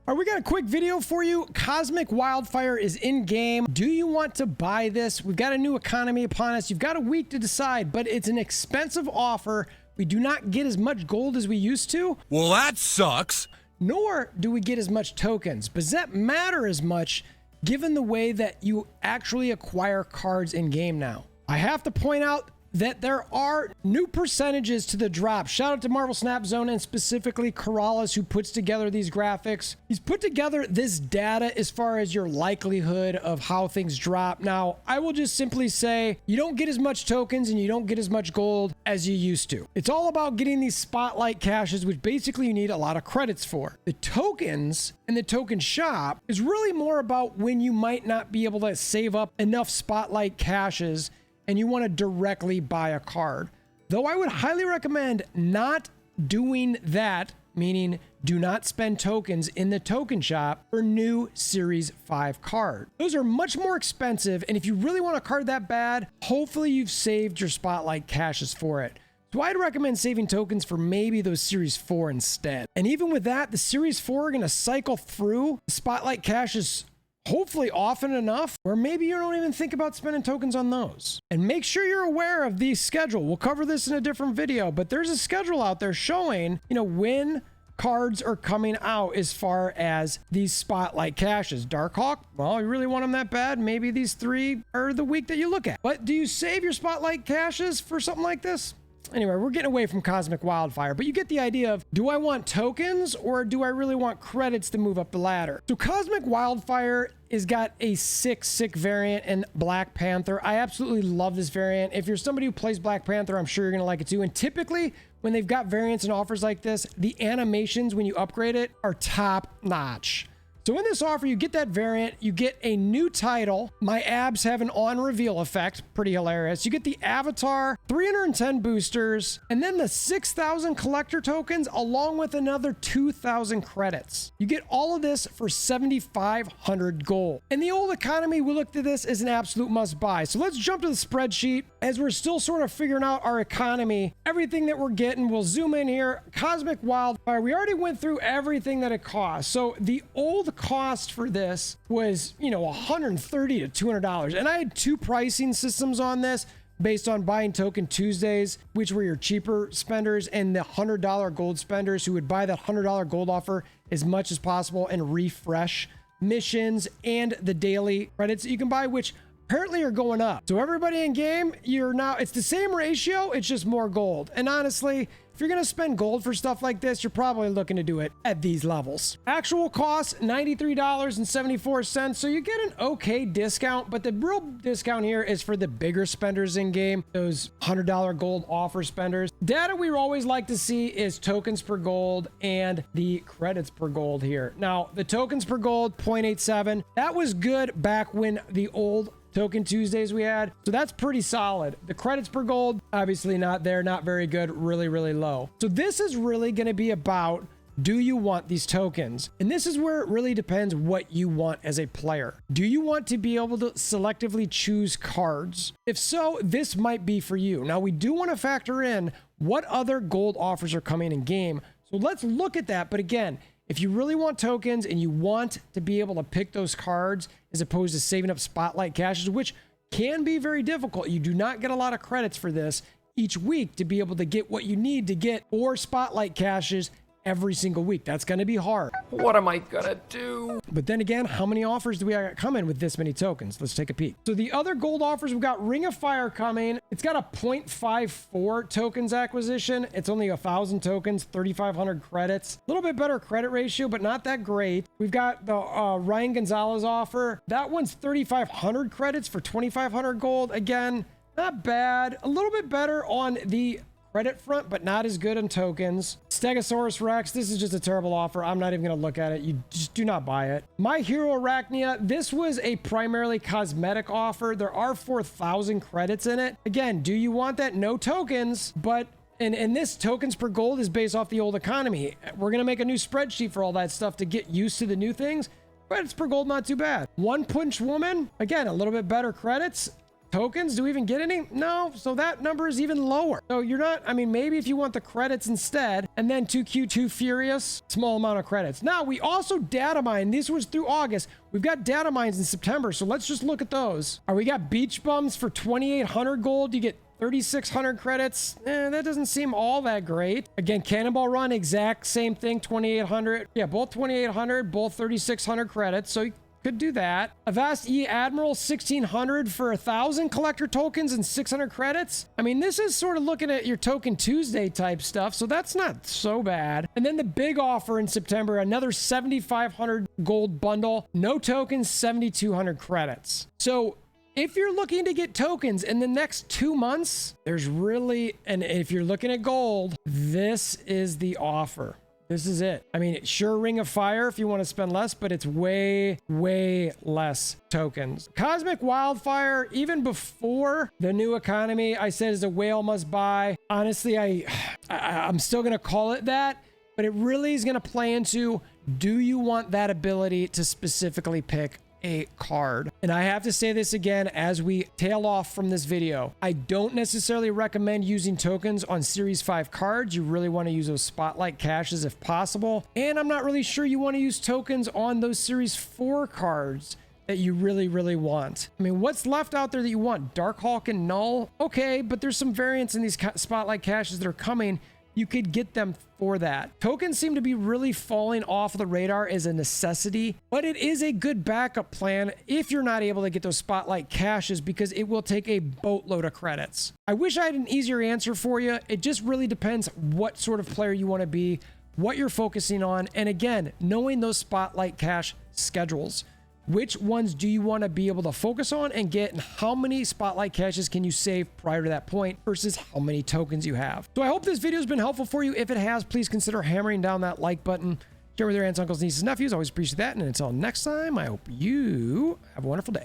All right, we got a quick video for you. Cosmic Wildfire is in game. Do you want to buy this? We've got a new economy upon us. You've got a week to decide, but it's an expensive offer. We do not get as much gold as we used to. Well, that sucks. Nor do we get as much tokens. But does that matter as much given the way that you actually acquire cards in game now? I have to point out that there are new percentages to the drop. Shout out to Marvel Snap Zone and specifically Corrales, who puts together these graphics. He's put together this data as far as your likelihood of how things drop. Now, I will just simply say you don't get as much tokens and you don't get as much gold as you used to. It's all about getting these spotlight caches, which basically you need a lot of credits for. The tokens and the token shop is really more about when you might not be able to save up enough spotlight caches and you want to directly buy a card. Though I would highly recommend not doing that, meaning do not spend tokens in the token shop for new Series 5 card. Those are much more expensive, and if you really want a card that bad, hopefully you've saved your spotlight caches for it. So I'd recommend saving tokens for maybe those Series 4 instead. And even with that, the Series 4 are going to cycle through the spotlight caches hopefully often enough where maybe you don't even think about spending tokens on those. And make sure you're aware of the schedule. We'll cover this in a different video, but there's a schedule out there showing, when cards are coming out as far as these spotlight caches. Darkhawk, well, you really want them that bad? Maybe these 3 are the week that you look at. But do you save your spotlight caches for something like this? Anyway, we're getting away from Cosmic Wildfire, but you get the idea of, do I want tokens or do I really want credits to move up the ladder? So Cosmic Wildfire has got a sick variant in Black Panther. I absolutely love this variant. If you're somebody who plays Black Panther, I'm sure you're going to like it too. And typically, when they've got variants and offers like this, the animations when you upgrade it are top notch. So in this offer, you get that variant, you get a new title. My abs have an on reveal effect, pretty hilarious. You get the avatar, 310 boosters, and then the 6,000 collector tokens along with another 2,000 credits. You get all of this for 7,500 gold. In the old economy, we looked at this as an absolute must buy. So let's jump to the spreadsheet as we're still sort of figuring out our economy, everything that we're getting. We'll zoom in here. Cosmic Wildfire, we already went through everything that it costs. So the old cost for this was, $130 to $200. And I had 2 pricing systems on this based on buying Token Tuesdays, which were your cheaper spenders, and the $100 gold spenders who would buy that $100 gold offer as much as possible and refresh missions and the daily credits that you can buy, which apparently are going up. So everybody in game, it's the same ratio, it's just more gold. And honestly, if you're going to spend gold for stuff like this, you're probably looking to do it at these levels. Actual cost, $93.74. So you get an okay discount, but the real discount here is for the bigger spenders in game, those $100 gold offer spenders. Data we always like to see is tokens per gold and the credits per gold here. Now, the tokens per gold, 0.87. That was good back when the old Token Tuesdays we had. So that's pretty solid. The credits per gold, obviously not there, not very good, really low. So this is really going to be about, do you want these tokens? And this is where it really depends what you want as a player. Do you want to be able to selectively choose cards? If so, this might be for you. Now, we do want to factor in what other gold offers are coming in game. So let's look at that. But again, if you really want tokens and you want to be able to pick those cards as opposed to saving up spotlight caches, which can be very difficult. You do not get a lot of credits for this each week to be able to get what you need to get 4 spotlight caches every single week. That's going to be hard. What am I gonna do? But then again, how many offers do we got coming with this many tokens? Let's take a peek. So the other gold offers, we've got Ring of Fire coming. It's got a 0.54 tokens acquisition. It's only 1,000 tokens, 3,500 credits. A little bit better credit ratio, but not that great. We've got the Ryan Gonzalez offer. That one's 3,500 credits for 2,500 gold. Again, not bad. A little bit better on the credit front, but not as good on tokens. Stegosaurus Rex, this is just a terrible offer. I'm not even going to look at it. You just do not buy it. My Hero Arachnia, this was a primarily cosmetic offer. There are 4,000 credits in it. Again, do you want that? No tokens, but and this tokens per gold is based off the old economy. We're going to make a new spreadsheet for all that stuff to get used to the new things. Credits per gold, not too bad. One Punch Woman, again, a little bit better credits. Tokens, do we even get any? No, so that number is even lower. So you're not, I mean, maybe if you want the credits instead, and then 2Q2 Furious, small amount of credits. Now, we also data mine. This was through August. We've got data mines in September, so let's just look at those. We got beach bums for 2,800 gold. You get 3,600 credits. That doesn't seem all that great. Again, Cannonball Run, exact same thing, 2,800. Yeah, both 2,800, both 3,600 credits. So you could do that. Avast E Admiral, 1,600 for 1,000 collector tokens and 600 credits. I mean, this is sort of looking at your Token Tuesday type stuff, so that's not so bad. And then the big offer in September, another 7,500 gold bundle, no tokens, 7,200 credits. So if you're looking to get tokens in the next 2 months, there's really, and if you're looking at gold, this is the offer. This is it. I mean, sure, Ring of Fire if you want to spend less, but it's way, way less tokens. Cosmic Wildfire, even before the new economy, I said is a whale must buy. Honestly, I'm still going to call it that, but it really is going to play into, do you want that ability to specifically pick a card? And I have to say this again as we tail off from this video. I don't necessarily recommend using tokens on Series 5 cards. You really want to use those Spotlight caches if possible. And I'm not really sure you want to use tokens on those Series 4 cards that you really, really want. I mean, what's left out there that you want? Darkhawk and Null? Okay, but there's some variants in these Spotlight caches that are coming. You could get them for that. Tokens seem to be really falling off the radar as a necessity, but it is a good backup plan if you're not able to get those Spotlight caches because it will take a boatload of credits. I wish I had an easier answer for you. It just really depends what sort of player you want to be, what you're focusing on, and again, knowing those Spotlight cache schedules. Which ones do you want to be able to focus on and get, and how many Spotlight caches can you save prior to that point versus how many tokens you have? So I hope this video has been helpful for you. If it has, please consider hammering down that like button. Share with your aunts, uncles, nieces, nephews. Always appreciate that. And until next time, I hope you have a wonderful day.